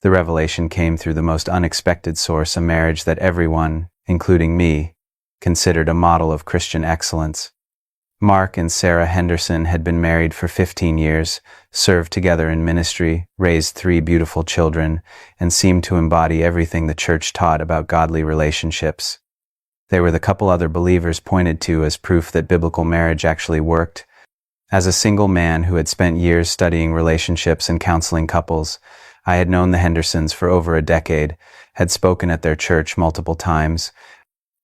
The revelation came through the most unexpected source, a marriage that everyone, including me, considered a model of Christian excellence. Mark and Sarah Henderson had been married for 15 years, served together in ministry, raised 3 beautiful children, and seemed to embody everything the church taught about godly relationships. They were the couple other believers pointed to as proof that biblical marriage actually worked. As a single man who had spent years studying relationships and counseling couples, I had known the Hendersons for over a decade, had spoken at their church multiple times,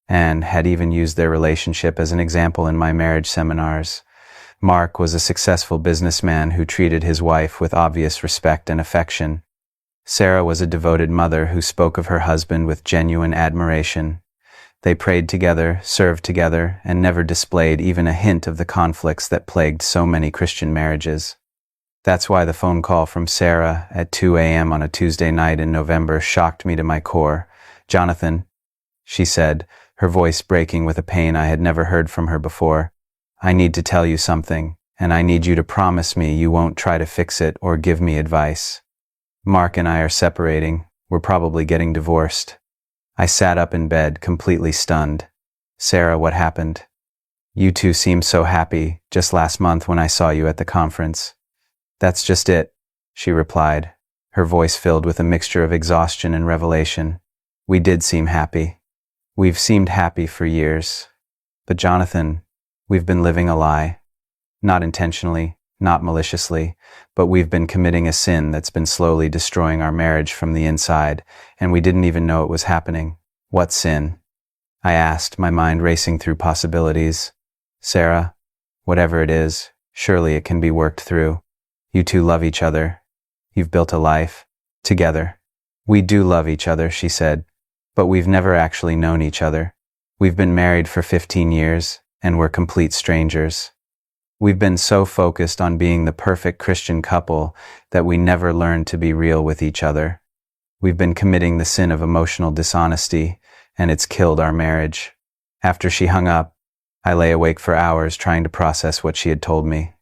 and had even used their relationship as an example in my marriage seminars. Mark was a successful businessman who treated his wife with obvious respect and affection. Sarah was a devoted mother who spoke of her husband with genuine admiration. They prayed together, served together, and never displayed even a hint of the conflicts that plagued so many Christian marriages. That's why the phone call from Sarah at 2 a.m. on a Tuesday night in November shocked me to my core. "Jonathan," she said, her voice breaking with a pain I had never heard from her before, "I need to tell you something, and I need you to promise me you won't try to fix it or give me advice. Mark and I are separating. We're probably getting divorced." I sat up in bed, completely stunned. "Sarah, what happened? You two seemed so happy just last month when I saw you at the conference." "That's just it," she replied, her voice filled with a mixture of exhaustion and revelation. "We did seem happy. We've seemed happy for years. But Jonathan, we've been living a lie. Not intentionally, not maliciously, but we've been committing a sin that's been slowly destroying our marriage from the inside, and we didn't even know it was happening." "What sin?" I asked, my mind racing through possibilities. "Sarah, whatever it is, surely it can be worked through. You two love each other. You've built a life together." "We do love each other," she said, "but we've never actually known each other. We've been married for 15 years, and we're complete strangers. We've been so focused on being the perfect Christian couple that we never learned to be real with each other. We've been committing the sin of emotional dishonesty, and it's killed our marriage." After she hung up, I lay awake for hours trying to process what she had told me.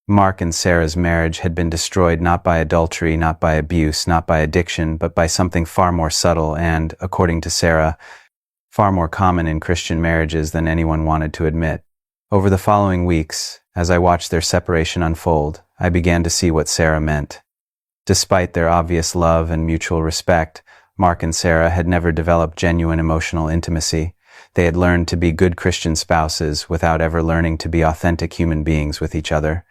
Mark and Sarah's marriage had been destroyed not by adultery, not by abuse, not by addiction, but by something far more subtle and, according to Sarah, far more common in Christian marriages than anyone wanted to admit. Over the following weeks, as I watched their separation unfold, I began to see what Sarah meant. Despite their obvious love and mutual respect, Mark and Sarah had never developed genuine emotional intimacy. They had learned to be good Christian spouses without ever learning to be authentic human beings with each other.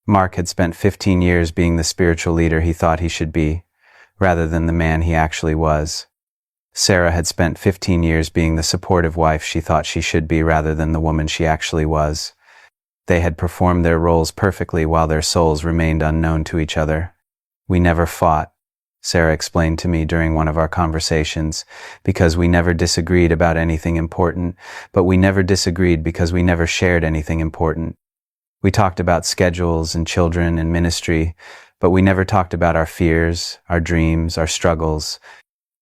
Mark had spent 15 years being the spiritual leader he thought he should be, rather than the man he actually was. Sarah had spent 15 years being the supportive wife she thought she should be rather than the woman she actually was. They had performed their roles perfectly while their souls remained unknown to each other. "We never fought," Sarah explained to me during one of our conversations, "because we never disagreed about anything important, but we never disagreed because we never shared anything important. We talked about schedules and children and ministry, but we never talked about our fears, our dreams, our struggles,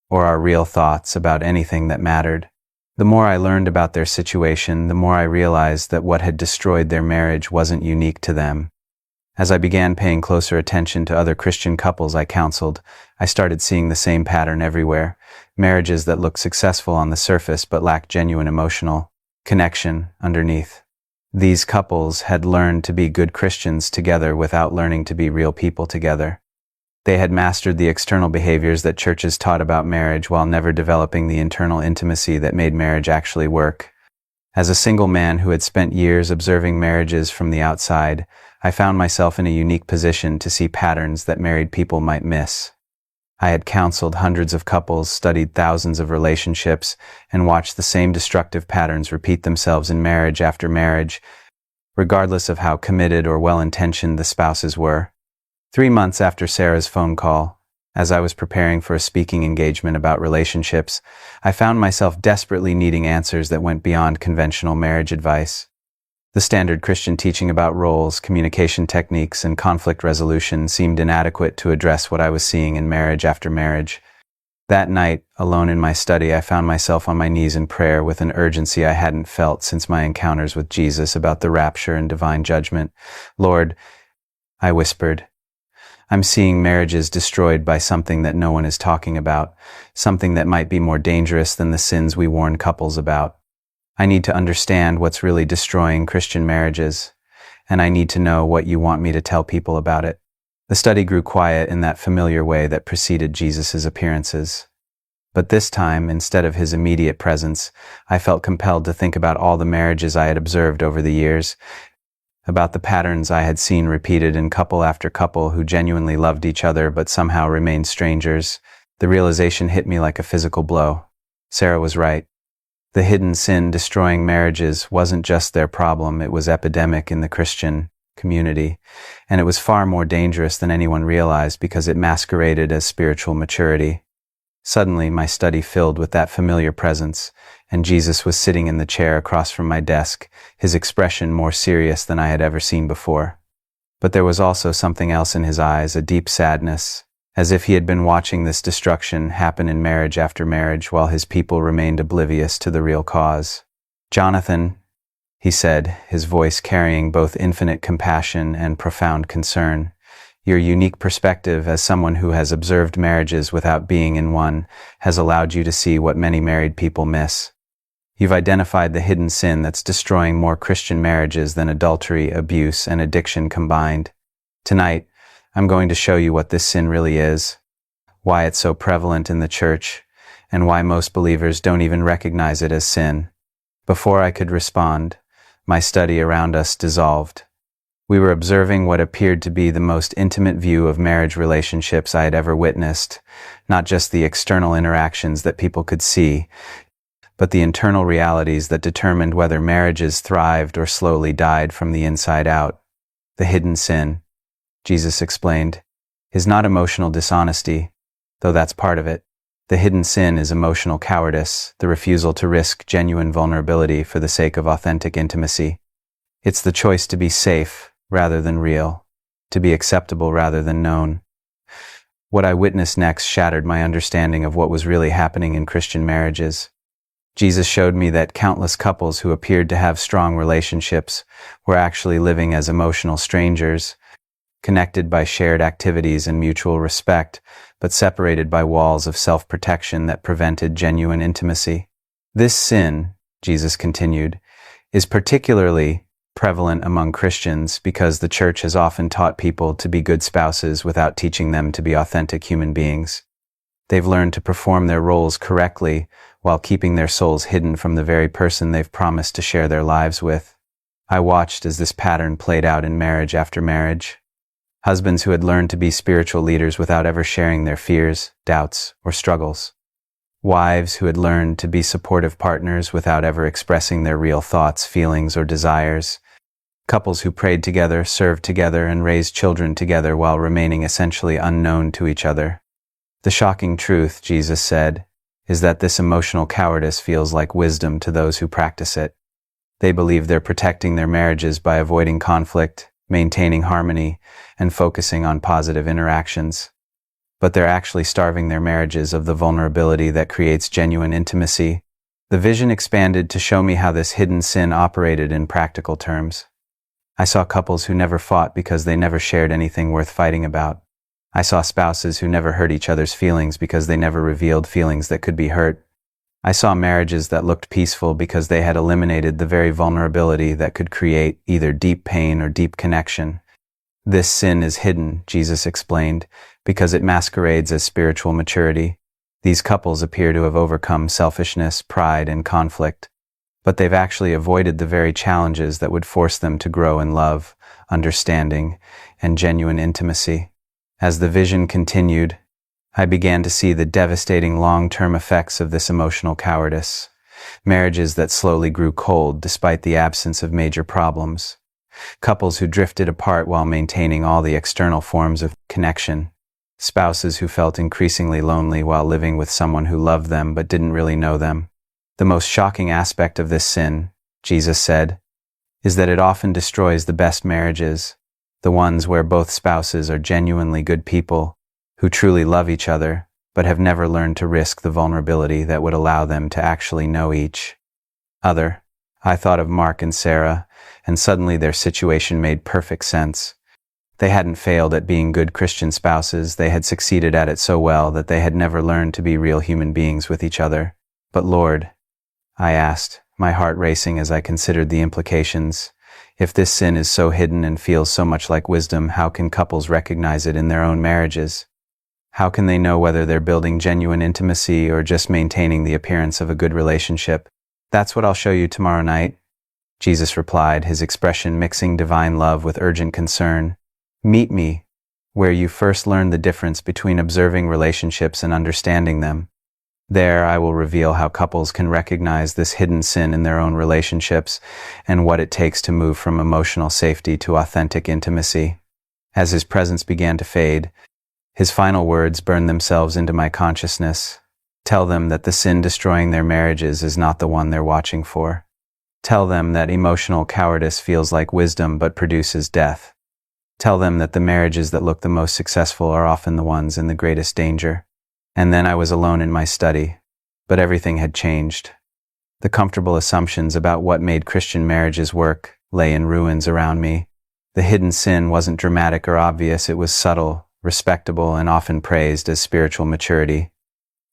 or our real thoughts about anything that mattered." The more I learned about their situation, the more I realized that what had destroyed their marriage wasn't unique to them. As I began paying closer attention to other Christian couples I counseled, I started seeing the same pattern everywhere: marriages that looked successful on the surface but lacked genuine emotional connection underneath. These couples had learned to be good Christians together without learning to be real people together. They had mastered the external behaviors that churches taught about marriage while never developing the internal intimacy that made marriage actually work. As a single man who had spent years observing marriages from the outside, I found myself in a unique position to see patterns that married people might miss. I had counseled hundreds of couples, studied thousands of relationships, and watched the same destructive patterns repeat themselves in marriage after marriage, regardless of how committed or well-intentioned the spouses were. 3 months after Sarah's phone call, as I was preparing for a speaking engagement about relationships, I found myself desperately needing answers that went beyond conventional marriage advice. The standard Christian teaching about roles, communication techniques, and conflict resolution seemed inadequate to address what I was seeing in marriage after marriage. That night, alone in my study, I found myself on my knees in prayer with an urgency I hadn't felt since my encounters with Jesus about the rapture and divine judgment. "Lord," I whispered, I'm seeing marriages destroyed by something that no one is talking about, something that might be more dangerous than the sins we warn couples about. I need to understand what's really destroying Christian marriages, and I need to know what you want me to tell people about it. The study grew quiet in that familiar way that preceded Jesus' appearances. But this time, instead of his immediate presence, I felt compelled to think about all the marriages I had observed over the years, about the patterns I had seen repeated in couple after couple who genuinely loved each other but somehow remained strangers. The realization hit me like a physical blow. Sarah was right. The hidden sin destroying marriages wasn't just their problem, it was epidemic in the Christian community, and it was far more dangerous than anyone realized because it masqueraded as spiritual maturity. Suddenly, my study filled with that familiar presence, and Jesus was sitting in the chair across from my desk, his expression more serious than I had ever seen before. But there was also something else in his eyes, a deep sadness, as if he had been watching this destruction happen in marriage after marriage while his people remained oblivious to the real cause. "Jonathan," he said, his voice carrying both infinite compassion and profound concern, "your unique perspective as someone who has observed marriages without being in one has allowed you to see what many married people miss. You've identified the hidden sin that's destroying more Christian marriages than adultery, abuse, and addiction combined. Tonight, I'm going to show you what this sin really is, why it's so prevalent in the church, and why most believers don't even recognize it as sin." Before I could respond, my study around us dissolved. We were observing what appeared to be the most intimate view of marriage relationships I had ever witnessed, not just the external interactions that people could see, but the internal realities that determined whether marriages thrived or slowly died from the inside out. The hidden sin, Jesus explained, is not emotional dishonesty, though that's part of it. The hidden sin is emotional cowardice, the refusal to risk genuine vulnerability for the sake of authentic intimacy. It's the choice to be safe rather than real, to be acceptable rather than known. What I witnessed next shattered my understanding of what was really happening in Christian marriages. Jesus showed me that countless couples who appeared to have strong relationships were actually living as emotional strangers, connected by shared activities and mutual respect, but separated by walls of self-protection that prevented genuine intimacy. This sin, Jesus continued, is particularly prevalent among Christians because the church has often taught people to be good spouses without teaching them to be authentic human beings. They've learned to perform their roles correctly while keeping their souls hidden from the very person they've promised to share their lives with. I watched as this pattern played out in marriage after marriage. Husbands who had learned to be spiritual leaders without ever sharing their fears, doubts, or struggles. Wives who had learned to be supportive partners without ever expressing their real thoughts, feelings, or desires. Couples who prayed together, served together, and raised children together while remaining essentially unknown to each other. The shocking truth, Jesus said, is that this emotional cowardice feels like wisdom to those who practice it. They believe they're protecting their marriages by avoiding conflict, maintaining harmony, and focusing on positive interactions. But they're actually starving their marriages of the vulnerability that creates genuine intimacy. The vision expanded to show me how this hidden sin operated in practical terms. I saw couples who never fought because they never shared anything worth fighting about. I saw spouses who never hurt each other's feelings because they never revealed feelings that could be hurt. I saw marriages that looked peaceful because they had eliminated the very vulnerability that could create either deep pain or deep connection. This sin is hidden, Jesus explained, because it masquerades as spiritual maturity. These couples appear to have overcome selfishness, pride, and conflict, but they've actually avoided the very challenges that would force them to grow in love, understanding, and genuine intimacy. As the vision continued, I began to see the devastating long-term effects of this emotional cowardice. Marriages that slowly grew cold despite the absence of major problems. Couples who drifted apart while maintaining all the external forms of connection. Spouses who felt increasingly lonely while living with someone who loved them but didn't really know them. The most shocking aspect of this sin, Jesus said, is that it often destroys the best marriages, the ones where both spouses are genuinely good people, who truly love each other, but have never learned to risk the vulnerability that would allow them to actually know each other. I thought of Mark and Sarah, and suddenly their situation made perfect sense. They hadn't failed at being good Christian spouses, they had succeeded at it so well that they had never learned to be real human beings with each other. But Lord, I asked, my heart racing as I considered the implications, if this sin is so hidden and feels so much like wisdom, how can couples recognize it in their own marriages? How can they know whether they're building genuine intimacy or just maintaining the appearance of a good relationship? That's what I'll show you tomorrow night, Jesus replied, his expression mixing divine love with urgent concern. Meet me where you first learn the difference between observing relationships and understanding them. There, I will reveal how couples can recognize this hidden sin in their own relationships and what it takes to move from emotional safety to authentic intimacy. As his presence began to fade, his final words burned themselves into my consciousness. Tell them that the sin destroying their marriages is not the one they're watching for. Tell them that emotional cowardice feels like wisdom but produces death. Tell them that the marriages that look the most successful are often the ones in the greatest danger. And then I was alone in my study, but everything had changed. The comfortable assumptions about what made Christian marriages work lay in ruins around me. The hidden sin wasn't dramatic or obvious, it was subtle, respectable, and often praised as spiritual maturity.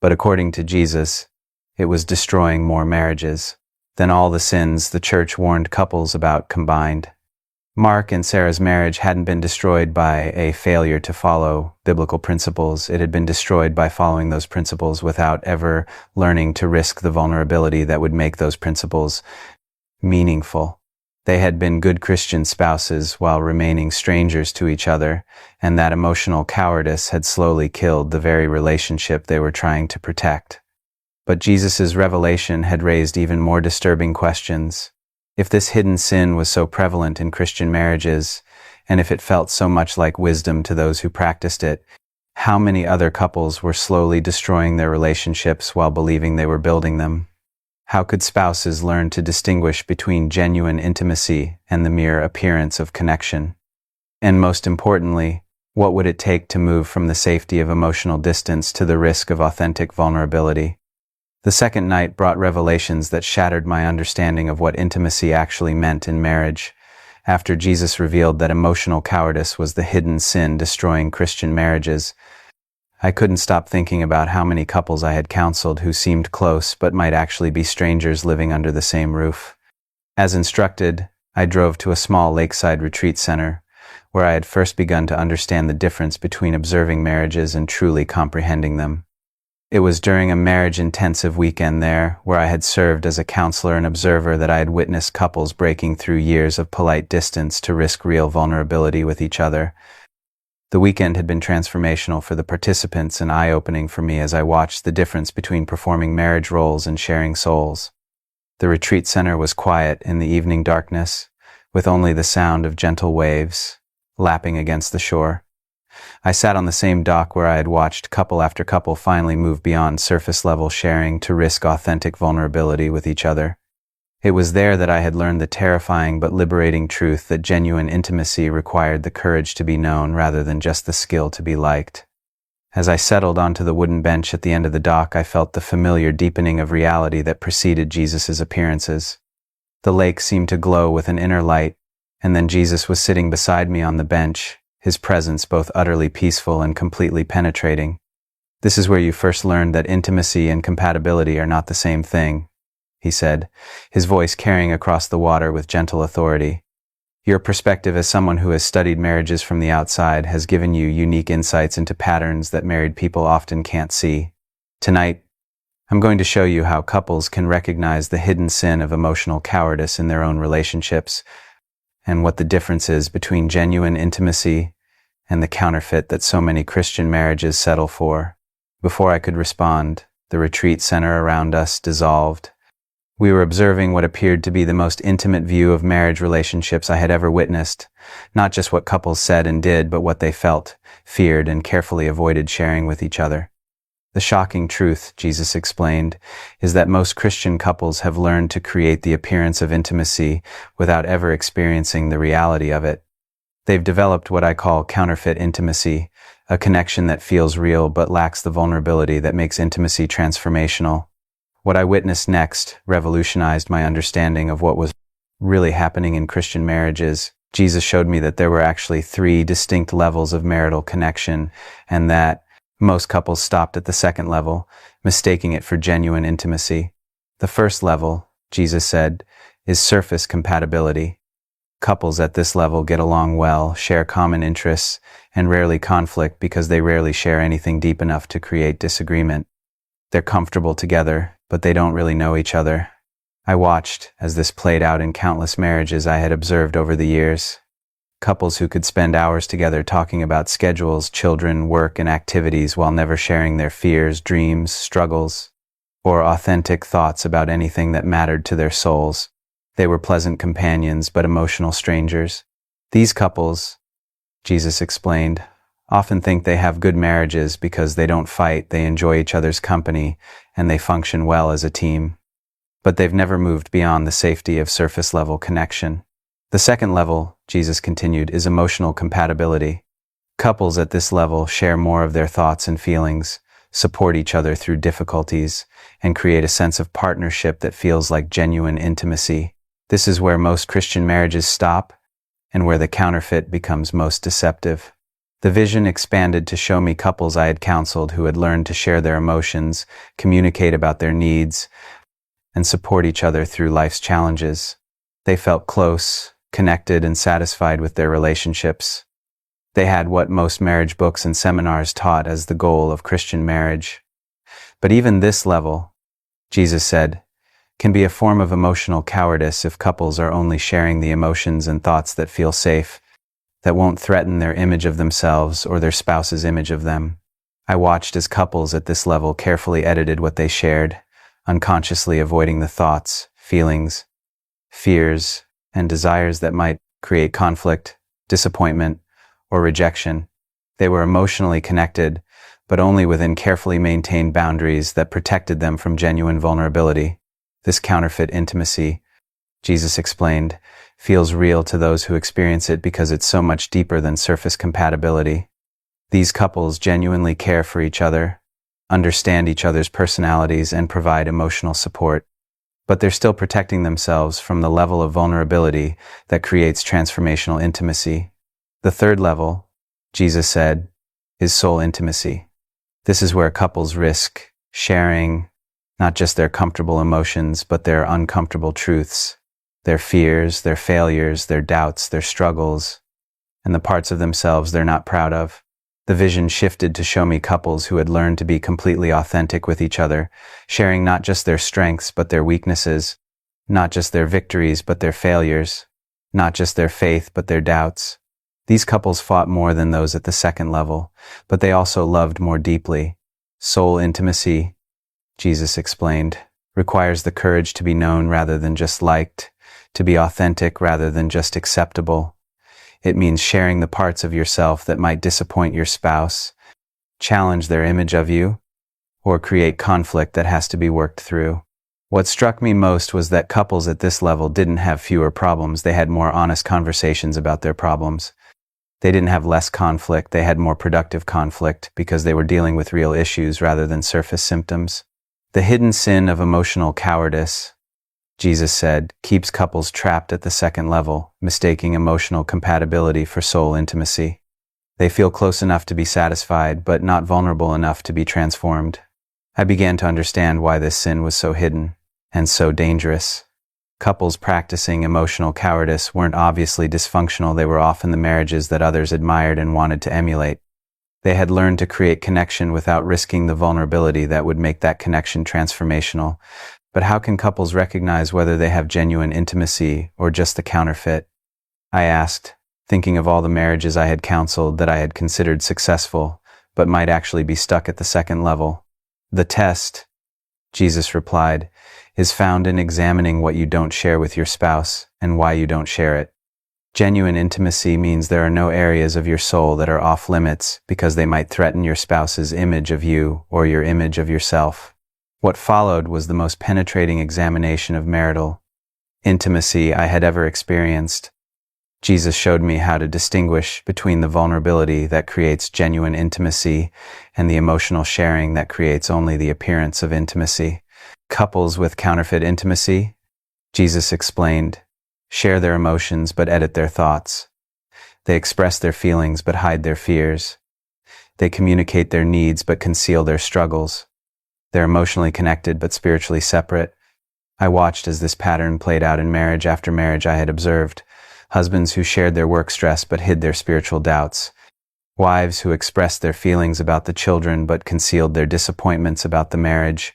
But according to Jesus, it was destroying more marriages than all the sins the church warned couples about combined. Mark and Sarah's marriage hadn't been destroyed by a failure to follow biblical principles. It had been destroyed by following those principles without ever learning to risk the vulnerability that would make those principles meaningful. They had been good Christian spouses while remaining strangers to each other, and that emotional cowardice had slowly killed the very relationship they were trying to protect. But Jesus' revelation had raised even more disturbing questions. If this hidden sin was so prevalent in Christian marriages, and if it felt so much like wisdom to those who practiced it, how many other couples were slowly destroying their relationships while believing they were building them? How could spouses learn to distinguish between genuine intimacy and the mere appearance of connection? And most importantly, what would it take to move from the safety of emotional distance to the risk of authentic vulnerability? The second night brought revelations that shattered my understanding of what intimacy actually meant in marriage. After Jesus revealed that emotional cowardice was the hidden sin destroying Christian marriages, I couldn't stop thinking about how many couples I had counseled who seemed close but might actually be strangers living under the same roof. As instructed, I drove to a small lakeside retreat center, where I had first begun to understand the difference between observing marriages and truly comprehending them. It was during a marriage-intensive weekend there, where I had served as a counselor and observer, that I had witnessed couples breaking through years of polite distance to risk real vulnerability with each other. The weekend had been transformational for the participants and eye-opening for me as I watched the difference between performing marriage roles and sharing souls. The retreat center was quiet in the evening darkness, with only the sound of gentle waves lapping against the shore. I sat on the same dock where I had watched couple after couple finally move beyond surface-level sharing to risk authentic vulnerability with each other. It was there that I had learned the terrifying but liberating truth that genuine intimacy required the courage to be known rather than just the skill to be liked. As I settled onto the wooden bench at the end of the dock, I felt the familiar deepening of reality that preceded Jesus' appearances. The lake seemed to glow with an inner light, and then Jesus was sitting beside me on the bench, his presence both utterly peaceful and completely penetrating. "This is where you first learned that intimacy and compatibility are not the same thing," he said, his voice carrying across the water with gentle authority. "Your perspective as someone who has studied marriages from the outside has given you unique insights into patterns that married people often can't see. Tonight, I'm going to show you how couples can recognize the hidden sin of emotional cowardice in their own relationships, and what the difference is between genuine intimacy and the counterfeit that so many Christian marriages settle for." Before I could respond, the retreat center around us dissolved. We were observing what appeared to be the most intimate view of marriage relationships I had ever witnessed, not just what couples said and did, but what they felt, feared, and carefully avoided sharing with each other. "The shocking truth," Jesus explained, "is that most Christian couples have learned to create the appearance of intimacy without ever experiencing the reality of it. They've developed what I call counterfeit intimacy, a connection that feels real but lacks the vulnerability that makes intimacy transformational." What I witnessed next revolutionized my understanding of what was really happening in Christian marriages. Jesus showed me that there were actually 3 distinct levels of marital connection, and that most couples stopped at the second level, mistaking it for genuine intimacy. The first level, Jesus said, is surface compatibility. Couples at this level get along well, share common interests, and rarely conflict because they rarely share anything deep enough to create disagreement. They're comfortable together, but they don't really know each other. I watched as this played out in countless marriages I had observed over the years. Couples who could spend hours together talking about schedules, children, work, and activities while never sharing their fears, dreams, struggles, or authentic thoughts about anything that mattered to their souls. They were pleasant companions, but emotional strangers. These couples, Jesus explained, often think they have good marriages because they don't fight, they enjoy each other's company, and they function well as a team. But they've never moved beyond the safety of surface-level connection. The second level, Jesus continued, is emotional compatibility. Couples at this level share more of their thoughts and feelings, support each other through difficulties, and create a sense of partnership that feels like genuine intimacy. This is where most Christian marriages stop, and where the counterfeit becomes most deceptive. The vision expanded to show me couples I had counseled who had learned to share their emotions, communicate about their needs, and support each other through life's challenges. They felt close, connected, and satisfied with their relationships. They had what most marriage books and seminars taught as the goal of Christian marriage. But even this level, Jesus said, can be a form of emotional cowardice if couples are only sharing the emotions and thoughts that feel safe, that won't threaten their image of themselves or their spouse's image of them. I watched as couples at this level carefully edited what they shared, unconsciously avoiding the thoughts, feelings, fears, and desires that might create conflict, disappointment, or rejection. They were emotionally connected, but only within carefully maintained boundaries that protected them from genuine vulnerability. This counterfeit intimacy, Jesus explained, feels real to those who experience it because it's so much deeper than surface compatibility. These couples genuinely care for each other, understand each other's personalities, and provide emotional support. But they're still protecting themselves from the level of vulnerability that creates transformational intimacy. The third level, Jesus said, is soul intimacy. This is where couples risk sharing not just their comfortable emotions, but their uncomfortable truths, their fears, their failures, their doubts, their struggles, and the parts of themselves they're not proud of. The vision shifted to show me couples who had learned to be completely authentic with each other, sharing not just their strengths but their weaknesses, not just their victories but their failures, not just their faith but their doubts. These couples fought more than those at the second level, but they also loved more deeply. Soul intimacy, Jesus explained, requires the courage to be known rather than just liked, to be authentic rather than just acceptable. It means sharing the parts of yourself that might disappoint your spouse, challenge their image of you, or create conflict that has to be worked through. What struck me most was that couples at this level didn't have fewer problems, they had more honest conversations about their problems. They didn't have less conflict, they had more productive conflict because they were dealing with real issues rather than surface symptoms. The hidden sin of emotional cowardice, Jesus said, keeps couples trapped at the second level, mistaking emotional compatibility for soul intimacy. They feel close enough to be satisfied, but not vulnerable enough to be transformed. I began to understand why this sin was so hidden and so dangerous. Couples practicing emotional cowardice weren't obviously dysfunctional, they were often the marriages that others admired and wanted to emulate. They had learned to create connection without risking the vulnerability that would make that connection transformational. But how can couples recognize whether they have genuine intimacy or just the counterfeit? I asked, thinking of all the marriages I had counseled that I had considered successful, but might actually be stuck at the second level. The test, Jesus replied, is found in examining what you don't share with your spouse and why you don't share it. Genuine intimacy means there are no areas of your soul that are off limits because they might threaten your spouse's image of you or your image of yourself. What followed was the most penetrating examination of marital intimacy I had ever experienced. Jesus showed me how to distinguish between the vulnerability that creates genuine intimacy and the emotional sharing that creates only the appearance of intimacy. Couples with counterfeit intimacy, Jesus explained, share their emotions but edit their thoughts. They express their feelings but hide their fears. They communicate their needs but conceal their struggles. They're emotionally connected but spiritually separate. I watched as this pattern played out in marriage after marriage I had observed. Husbands who shared their work stress but hid their spiritual doubts. Wives who expressed their feelings about the children but concealed their disappointments about the marriage.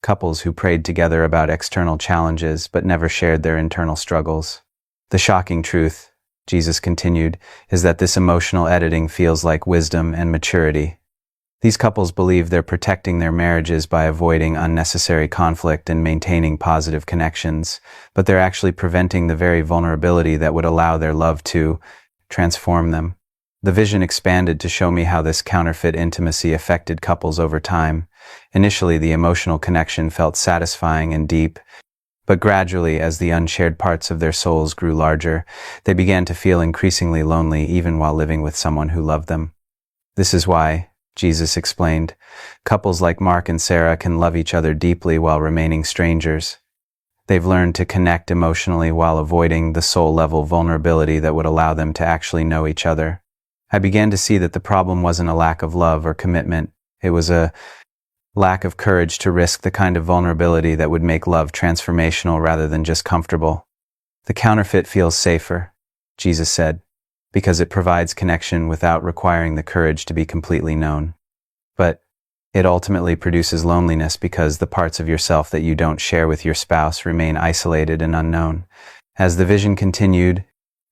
Couples who prayed together about external challenges but never shared their internal struggles. The shocking truth, Jesus continued, is that this emotional editing feels like wisdom and maturity. These couples believe they're protecting their marriages by avoiding unnecessary conflict and maintaining positive connections, but they're actually preventing the very vulnerability that would allow their love to transform them. The vision expanded to show me how this counterfeit intimacy affected couples over time. Initially, the emotional connection felt satisfying and deep, but gradually, as the unshared parts of their souls grew larger, they began to feel increasingly lonely even while living with someone who loved them. This is why, Jesus explained, couples like Mark and Sarah can love each other deeply while remaining strangers. They've learned to connect emotionally while avoiding the soul-level vulnerability that would allow them to actually know each other. I began to see that the problem wasn't a lack of love or commitment. It was a lack of courage to risk the kind of vulnerability that would make love transformational rather than just comfortable. The counterfeit feels safer, Jesus said, because it provides connection without requiring the courage to be completely known. But it ultimately produces loneliness because the parts of yourself that you don't share with your spouse remain isolated and unknown. As the vision continued,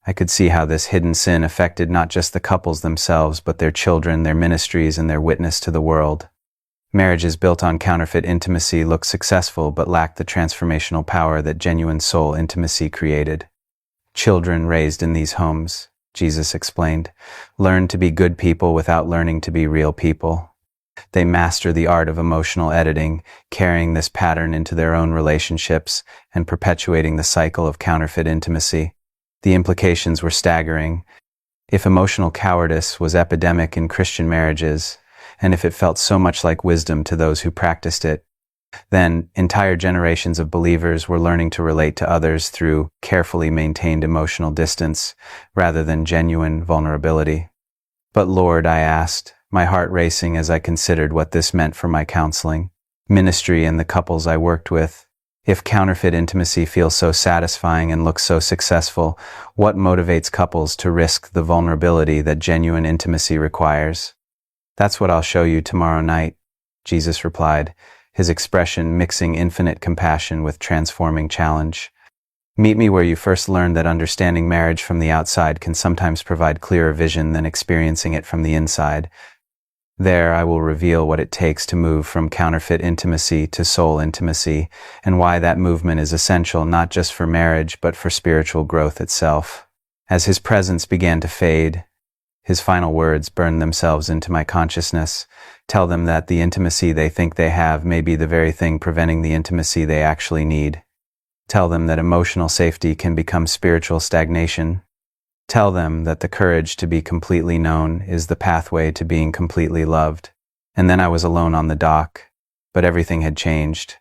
I could see how this hidden sin affected not just the couples themselves, but their children, their ministries, and their witness to the world. Marriages built on counterfeit intimacy look successful but lack the transformational power that genuine soul intimacy created. Children raised in these homes, Jesus explained, learn to be good people without learning to be real people. They master the art of emotional editing, carrying this pattern into their own relationships and perpetuating the cycle of counterfeit intimacy. The implications were staggering. If emotional cowardice was epidemic in Christian marriages, and if it felt so much like wisdom to those who practiced it, then entire generations of believers were learning to relate to others through carefully maintained emotional distance rather than genuine vulnerability. But Lord, I asked, my heart racing as I considered what this meant for my counseling, ministry, and the couples I worked with. If counterfeit intimacy feels so satisfying and looks so successful, what motivates couples to risk the vulnerability that genuine intimacy requires? That's what I'll show you tomorrow night, Jesus replied, his expression mixing infinite compassion with transforming challenge. Meet me where you first learned that understanding marriage from the outside can sometimes provide clearer vision than experiencing it from the inside. There, I will reveal what it takes to move from counterfeit intimacy to soul intimacy, and why that movement is essential not just for marriage, but for spiritual growth itself. As his presence began to fade, his final words burned themselves into my consciousness. Tell them that the intimacy they think they have may be the very thing preventing the intimacy they actually need. Tell them that emotional safety can become spiritual stagnation. Tell them that the courage to be completely known is the pathway to being completely loved. And then I was alone on the dock, but everything had changed.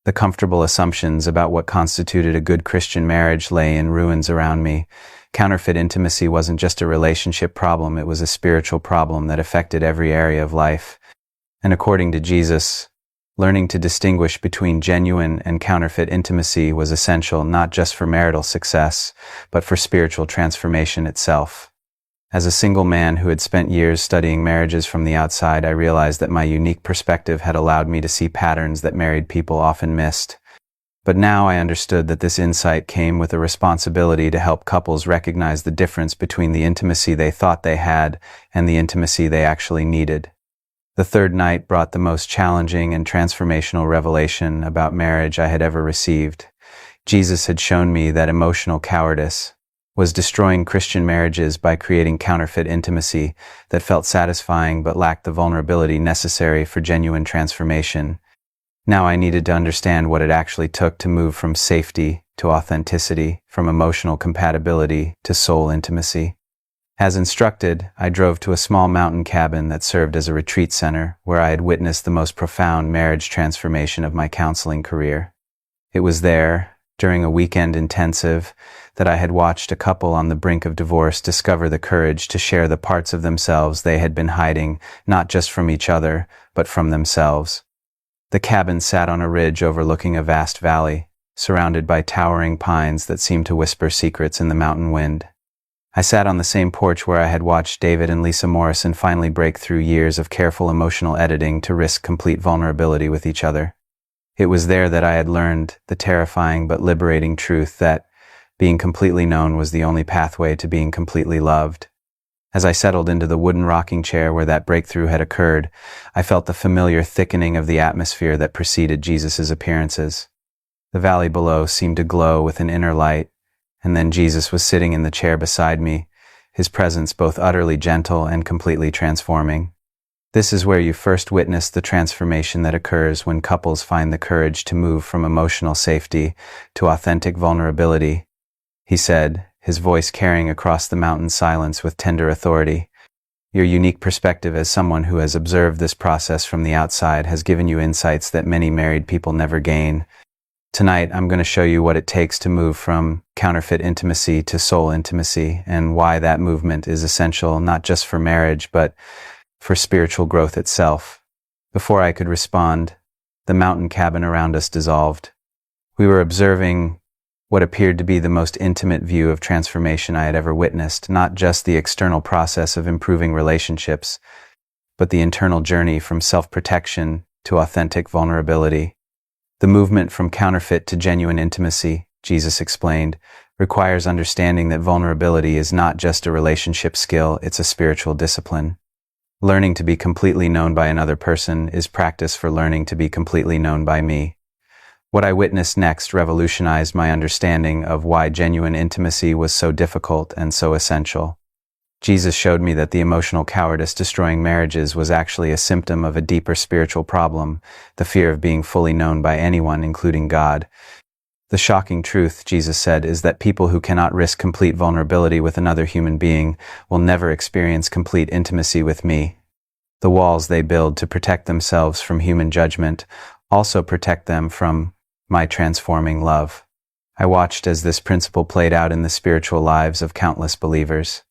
The comfortable assumptions about what constituted a good Christian marriage lay in ruins around me. Counterfeit intimacy wasn't just a relationship problem, it was a spiritual problem that affected every area of life. And according to Jesus, learning to distinguish between genuine and counterfeit intimacy was essential not just for marital success, but for spiritual transformation itself. As a single man who had spent years studying marriages from the outside, I realized that my unique perspective had allowed me to see patterns that married people often missed. But now I understood that this insight came with a responsibility to help couples recognize the difference between the intimacy they thought they had and the intimacy they actually needed. The third night brought the most challenging and transformational revelation about marriage I had ever received. Jesus had shown me that emotional cowardice was destroying Christian marriages by creating counterfeit intimacy that felt satisfying but lacked the vulnerability necessary for genuine transformation. Now I needed to understand what it actually took to move from safety to authenticity, from emotional compatibility to soul intimacy. As instructed, I drove to a small mountain cabin that served as a retreat center where I had witnessed the most profound marriage transformation of my counseling career. It was there, during a weekend intensive that I had watched a couple on the brink of divorce discover the courage to share the parts of themselves they had been hiding, not just from each other, but from themselves. The cabin sat on a ridge overlooking a vast valley, surrounded by towering pines that seemed to whisper secrets in the mountain wind. I sat on the same porch where I had watched David and Lisa Morrison finally break through years of careful emotional editing to risk complete vulnerability with each other. It was there that I had learned the terrifying but liberating truth that being completely known was the only pathway to being completely loved. As I settled into the wooden rocking chair where that breakthrough had occurred, I felt the familiar thickening of the atmosphere that preceded Jesus' appearances. The valley below seemed to glow with an inner light, and then Jesus was sitting in the chair beside me, his presence both utterly gentle and completely transforming. This is where you first witness the transformation that occurs when couples find the courage to move from emotional safety to authentic vulnerability, he said, his voice carrying across the mountain silence with tender authority. Your unique perspective as someone who has observed this process from the outside has given you insights that many married people never gain. Tonight, I'm going to show you what it takes to move from counterfeit intimacy to soul intimacy and why that movement is essential not just for marriage, but for spiritual growth itself. Before I could respond, the mountain cabin around us dissolved. We were observing what appeared to be the most intimate view of transformation I had ever witnessed, not just the external process of improving relationships, but the internal journey from self-protection to authentic vulnerability. The movement from counterfeit to genuine intimacy, Jesus explained, requires understanding that vulnerability is not just a relationship skill, it's a spiritual discipline. Learning to be completely known by another person is practice for learning to be completely known by me. What I witnessed next revolutionized my understanding of why genuine intimacy was so difficult and so essential. Jesus showed me that the emotional cowardice destroying marriages was actually a symptom of a deeper spiritual problem, the fear of being fully known by anyone, including God. The shocking truth, Jesus said, is that people who cannot risk complete vulnerability with another human being will never experience complete intimacy with me. The walls they build to protect themselves from human judgment also protect them from my transforming love. I watched as this principle played out in the spiritual lives of countless believers.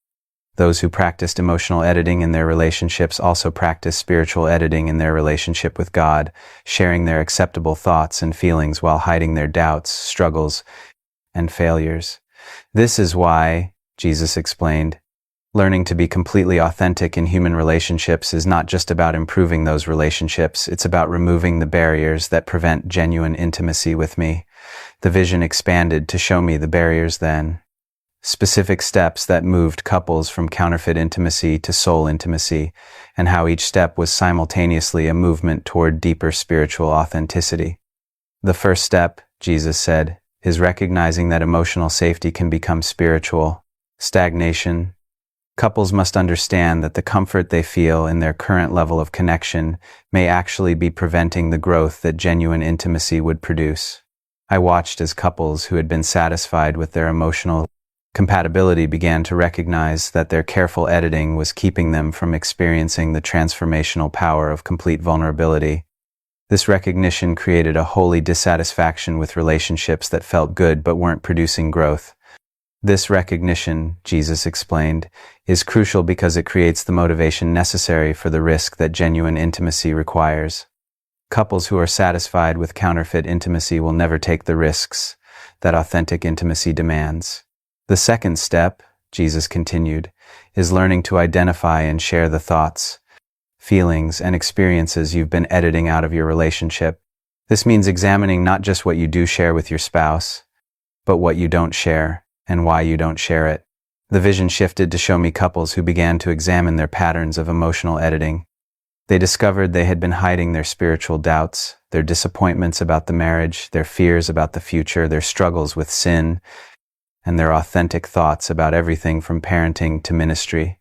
Those who practiced emotional editing in their relationships also practiced spiritual editing in their relationship with God, sharing their acceptable thoughts and feelings while hiding their doubts, struggles, and failures. This is why, Jesus explained, learning to be completely authentic in human relationships is not just about improving those relationships, it's about removing the barriers that prevent genuine intimacy with me. The vision expanded to show me the barriers then. Specific steps that moved couples from counterfeit intimacy to soul intimacy, and how each step was simultaneously a movement toward deeper spiritual authenticity. The first step, Jesus said, is recognizing that emotional safety can become spiritual stagnation. Couples must understand that the comfort they feel in their current level of connection may actually be preventing the growth that genuine intimacy would produce. I watched as couples who had been satisfied with their emotional compatibility began to recognize that their careful editing was keeping them from experiencing the transformational power of complete vulnerability. This recognition created a holy dissatisfaction with relationships that felt good but weren't producing growth. This recognition, Jesus explained, is crucial because it creates the motivation necessary for the risk that genuine intimacy requires. Couples who are satisfied with counterfeit intimacy will never take the risks that authentic intimacy demands. The second step, Jesus continued, is learning to identify and share the thoughts, feelings, and experiences you've been editing out of your relationship. This means examining not just what you do share with your spouse, but what you don't share and why you don't share it. The vision shifted to show me couples who began to examine their patterns of emotional editing. They discovered they had been hiding their spiritual doubts, their disappointments about the marriage, their fears about the future, their struggles with sin, and their authentic thoughts about everything from parenting to ministry.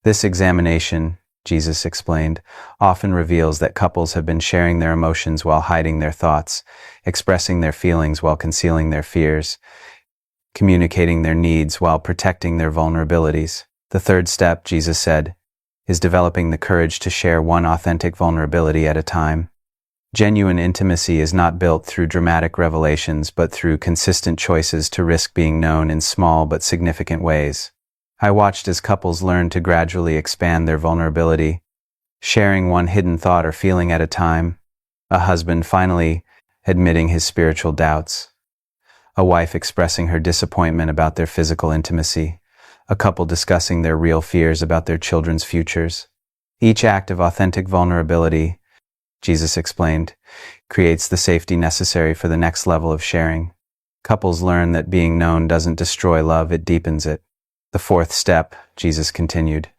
This examination, Jesus explained, often reveals that couples have been sharing their emotions while hiding their thoughts, expressing their feelings while concealing their fears, communicating their needs while protecting their vulnerabilities. The third step, Jesus said, is developing the courage to share one authentic vulnerability at a time. Genuine intimacy is not built through dramatic revelations, but through consistent choices to risk being known in small but significant ways. I watched as couples learned to gradually expand their vulnerability, sharing one hidden thought or feeling at a time, a husband finally admitting his spiritual doubts, a wife expressing her disappointment about their physical intimacy, a couple discussing their real fears about their children's futures. Each act of authentic vulnerability, Jesus explained, creates the safety necessary for the next level of sharing. Couples learn that being known doesn't destroy love, it deepens it. The fourth step, Jesus continued,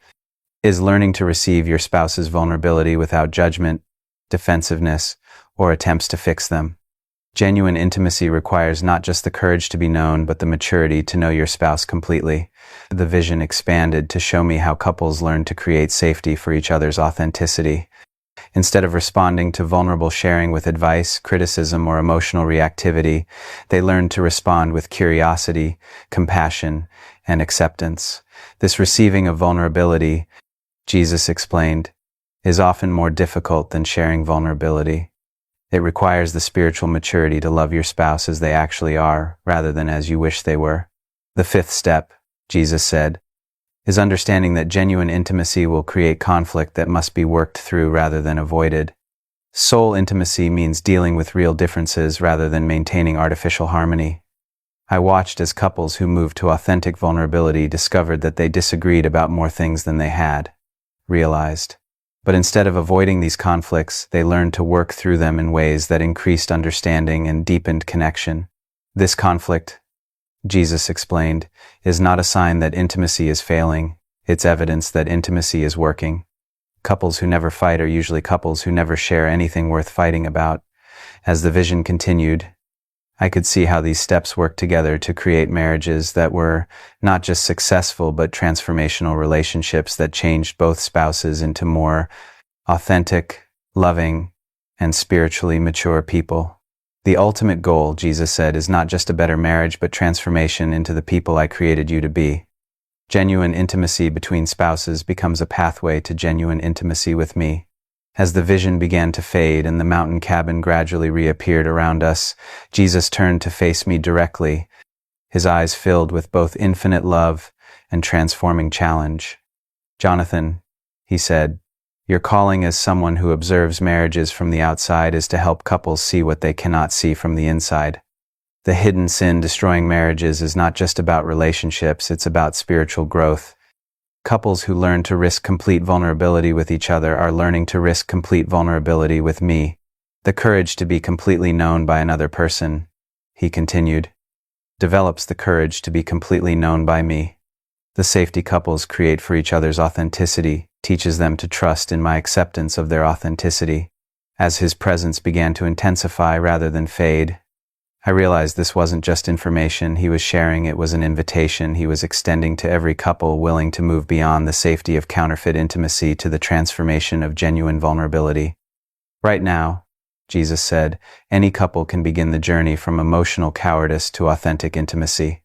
is learning to receive your spouse's vulnerability without judgment, defensiveness, or attempts to fix them. Genuine intimacy requires not just the courage to be known, but the maturity to know your spouse completely. The vision expanded to show me how couples learn to create safety for each other's authenticity. Instead of responding to vulnerable sharing with advice, criticism, or emotional reactivity, they learn to respond with curiosity, compassion, and acceptance. This receiving of vulnerability, Jesus explained, is often more difficult than sharing vulnerability. It requires the spiritual maturity to love your spouse as they actually are, rather than as you wish they were. The fifth step, Jesus said, is understanding that genuine intimacy will create conflict that must be worked through rather than avoided. Soul intimacy means dealing with real differences rather than maintaining artificial harmony. I watched as couples who moved to authentic vulnerability discovered that they disagreed about more things than they had realized. But instead of avoiding these conflicts, they learned to work through them in ways that increased understanding and deepened connection. This conflict, Jesus explained, is not a sign that intimacy is failing, it's evidence that intimacy is working. Couples who never fight are usually couples who never share anything worth fighting about. As the vision continued, I could see how these steps worked together to create marriages that were not just successful but transformational relationships that changed both spouses into more authentic, loving, and spiritually mature people. The ultimate goal, Jesus said, is not just a better marriage but transformation into the people I created you to be. Genuine intimacy between spouses becomes a pathway to genuine intimacy with me. As the vision began to fade and the mountain cabin gradually reappeared around us, Jesus turned to face me directly, his eyes filled with both infinite love and transforming challenge. "Jonathan," he said, "your calling as someone who observes marriages from the outside is to help couples see what they cannot see from the inside. The hidden sin destroying marriages is not just about relationships, it's about spiritual growth. Couples who learn to risk complete vulnerability with each other are learning to risk complete vulnerability with me. The courage to be completely known by another person," he continued, "develops the courage to be completely known by me. The safety couples create for each other's authenticity teaches them to trust in my acceptance of their authenticity." As his presence began to intensify rather than fade, I realized this wasn't just information he was sharing, it was an invitation he was extending to every couple willing to move beyond the safety of counterfeit intimacy to the transformation of genuine vulnerability. "Right now," Jesus said, "any couple can begin the journey from emotional cowardice to authentic intimacy.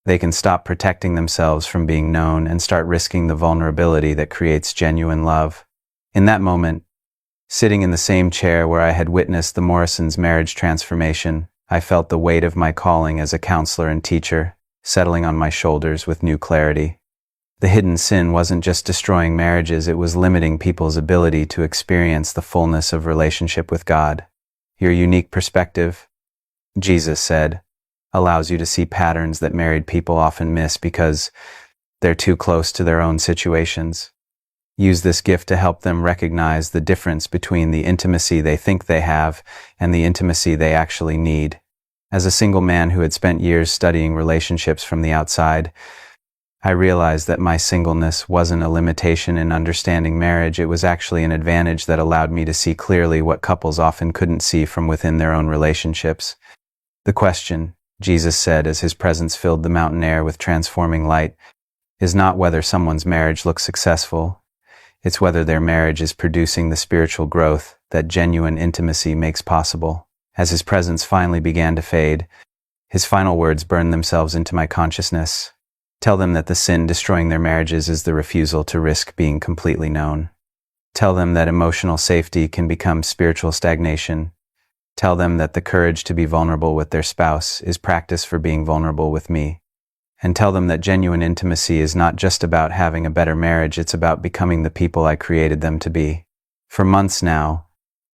They can stop protecting themselves from being known and start risking the vulnerability that creates genuine love." In that moment, sitting in the same chair where I had witnessed the Morrisons' marriage transformation, I felt the weight of my calling as a counselor and teacher settling on my shoulders with new clarity. The hidden sin wasn't just destroying marriages, it was limiting people's ability to experience the fullness of relationship with God. "Your unique perspective," Jesus said, "allows you to see patterns that married people often miss because they're too close to their own situations. Use this gift to help them recognize the difference between the intimacy they think they have and the intimacy they actually need." As a single man who had spent years studying relationships from the outside, I realized that my singleness wasn't a limitation in understanding marriage, it was actually an advantage that allowed me to see clearly what couples often couldn't see from within their own relationships. "The question," Jesus said as his presence filled the mountain air with transforming light, "is not whether someone's marriage looks successful. It's whether their marriage is producing the spiritual growth that genuine intimacy makes possible." As his presence finally began to fade, his final words burned themselves into my consciousness. "Tell them that the sin destroying their marriages is the refusal to risk being completely known." Tell them that emotional safety can become spiritual stagnation. Tell them that the courage to be vulnerable with their spouse is practice for being vulnerable with me. And tell them that genuine intimacy is not just about having a better marriage, it's about becoming the people I created them to be. For months now,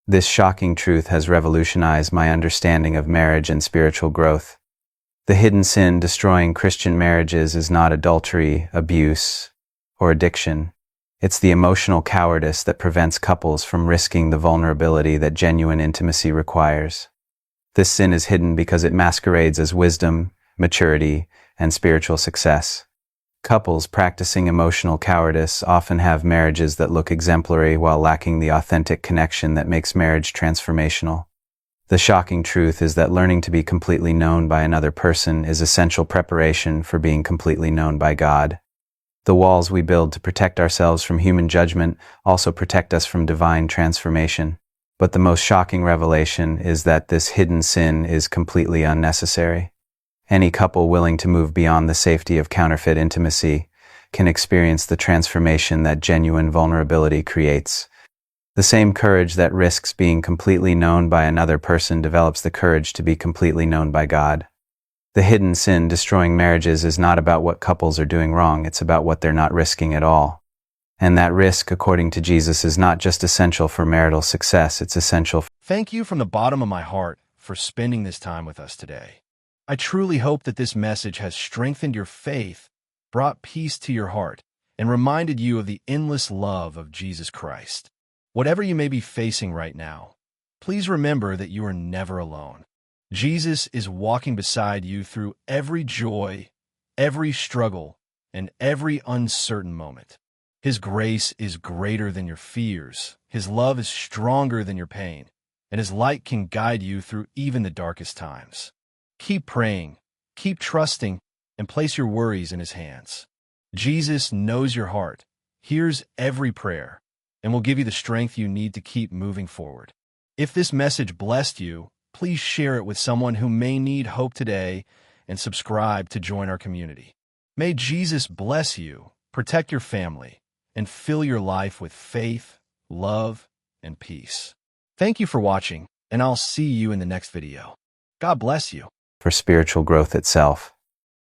this shocking truth has revolutionized my understanding of marriage and spiritual growth. The hidden sin destroying Christian marriages is not adultery, abuse, or addiction. It's the emotional cowardice that prevents couples from risking the vulnerability that genuine intimacy requires. This sin is hidden because it masquerades as wisdom, maturity, and spiritual success. Couples practicing emotional cowardice often have marriages that look exemplary while lacking the authentic connection that makes marriage transformational. The shocking truth is that learning to be completely known by another person is essential preparation for being completely known by God. The walls we build to protect ourselves from human judgment also protect us from divine transformation. But the most shocking revelation is that this hidden sin is completely unnecessary. Any couple willing to move beyond the safety of counterfeit intimacy can experience the transformation that genuine vulnerability creates. The same courage that risks being completely known by another person develops the courage to be completely known by God. The hidden sin destroying marriages is not about what couples are doing wrong, it's about what they're not risking at all. And that risk, according to Jesus, is not just essential for marital success, it's essential. Thank you from the bottom of my heart for spending this time with us today. I truly hope that this message has strengthened your faith, brought peace to your heart, and reminded you of the endless love of Jesus Christ. Whatever you may be facing right now, please remember that you are never alone. Jesus is walking beside you through every joy, every struggle, and every uncertain moment. His grace is greater than your fears. His love is stronger than your pain, and His light can guide you through even the darkest times. Keep praying, keep trusting, and place your worries in His hands. Jesus knows your heart, hears every prayer, and will give you the strength you need to keep moving forward. If this message blessed you, please share it with someone who may need hope today and subscribe to join our community. May Jesus bless you, protect your family, and fill your life with faith, love, and peace. Thank you for watching, and I'll see you in the next video. God bless you. For spiritual growth itself.